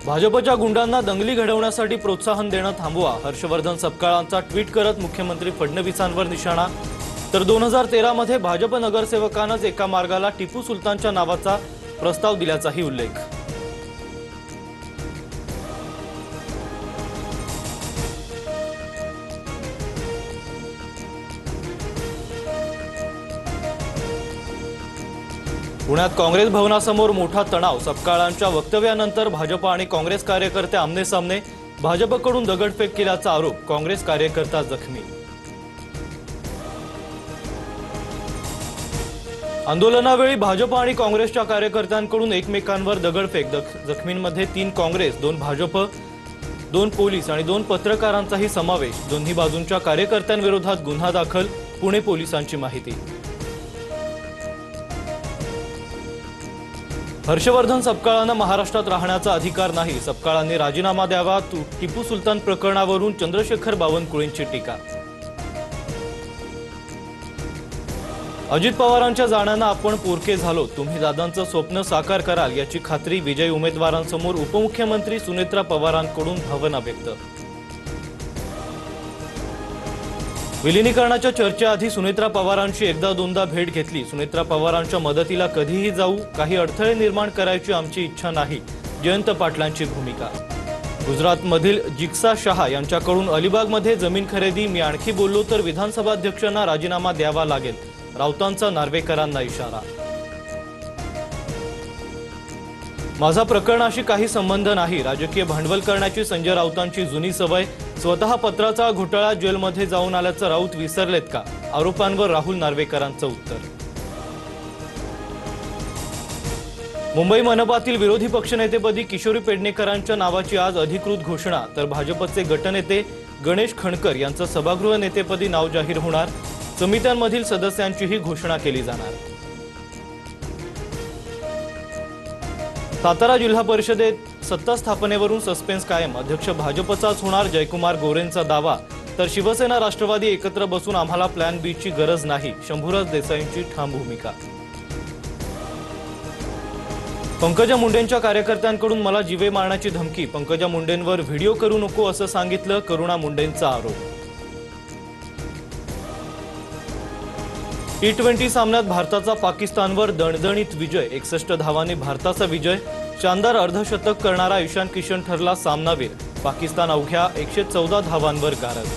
भाजपच्या गुंडांना दंगली घडवण्यासाठी प्रोत्साहन देणं थांबवा, हर्षवर्धन सपकाळांचा ट्विट करत मुख्यमंत्री फडणवीसांवर निशाणा। तर 2013 मध्ये भाजप नगरसेवकानंच एका मार्गाला टिपू सुलतानच्या नावाचा प्रस्ताव दिल्याचाही उल्लेख। पुण्यात काँग्रेस भवनासमोर मोठा तणाव, सपकाळांच्या वक्तव्यानंतर भाजप आणि काँग्रेस कार्यकर्ते आमने-सामने, भाजपकडून दगडफेक केल्याचा आरोप, काँग्रेस कार्यकर्ता जखमी। आंदोलनावेळी भाजप आणि काँग्रेसच्या कार्यकर्त्यांकडून एकमेकांवर दगडफेक, जखमींमध्ये 3 काँग्रेस, 2 भाजप, 2 पोलीस आणि 2 पत्रकारांचाही समावेश। दोन्ही बाजूंच्या कार्यकर्त्यांविरोधात गुन्हा दाखल, पुणे पोलिसांची माहिती। हर्षवर्धन सपकाळांना महाराष्ट्रात राहण्याचा अधिकार नाही, सपकाळांनी राजीनामा द्यावा, टिपू सुलतान प्रकरणावरून चंद्रशेखर बावनकुळेंची टीका। अजित पवारांच्या जाण्यानं आपण पोरके झालो, तुम्ही दादांचं स्वप्न साकार कराल याची खात्री, विजयी उमेदवारांसमोर उपमुख्यमंत्री सुनेत्रा पवारांकडून भावना व्यक्त। विलीनीकरणाच्या चर्चेआधी सुनेत्रा पवारांची एकदा दोनदा भेट घेतली, सुनेत्रा पवारांच्या मदतीला कधीही जाऊ, काही अडथळे निर्माण करायची आमची इच्छा नाही, जयंत पाटलांची भूमिका। गुजरातमधील जिग्सा शाह यांच्याकडून अलिबागमध्ये जमीन खरेदी, मी आणखी बोललो तर विधानसभा अध्यक्षांना राजीनामा द्यावा लागेल, राऊतांचा नार्वेकरांना इशारा। माझा प्रकरणाशी काही संबंध नाही, राजकीय भांडवल करण्याची संजय राऊतांची जुनी सवय, स्वतः पत्राचा घोटाळा, जेलमध्ये जाऊन आल्याचं राऊत विसरलेत का, आरोपांवर राहुल नार्वेकरांचं उत्तर। मुंबई मनपातील विरोधी पक्षनेतेपदी किशोरी पेडणेकरांच्या नावाची आज अधिकृत घोषणा, तर भाजपचे गटनेते गणेश खणकर यांचं सभागृह नेतेपदी नाव जाहीर होणार, समित्यांमधील सदस्यांचीही घोषणा केली जाणार। सातारा जिल्हा परिषदेत सत्ता स्थापनेवरून सस्पेन्स कायम, अध्यक्ष भाजपचाच होणार, जयकुमार गोरेंचा दावा, तर शिवसेना राष्ट्रवादी एकत्र बसून आम्हाला प्लॅन बी ची गरज नाही, शंभूराज देसाईंची ठाम भूमिका। पंकजा मुंडेंच्या कार्यकर्त्यांकडून मला जीवे मारण्याची धमकी, पंकजा मुंडेंवर व्हिडिओ करू नको असं सांगितलं, करुणा मुंडेंचा आरोप। T20 सामन्यात भारताचा पाकिस्तानवर दणदणीत विजय, 61 धावांनी भारताचा विजय, शानदार अर्धशतक करणारा ईशान किशन ठरला सामनावीर, पाकिस्तान अवघ्या 114 धावांवर गारद।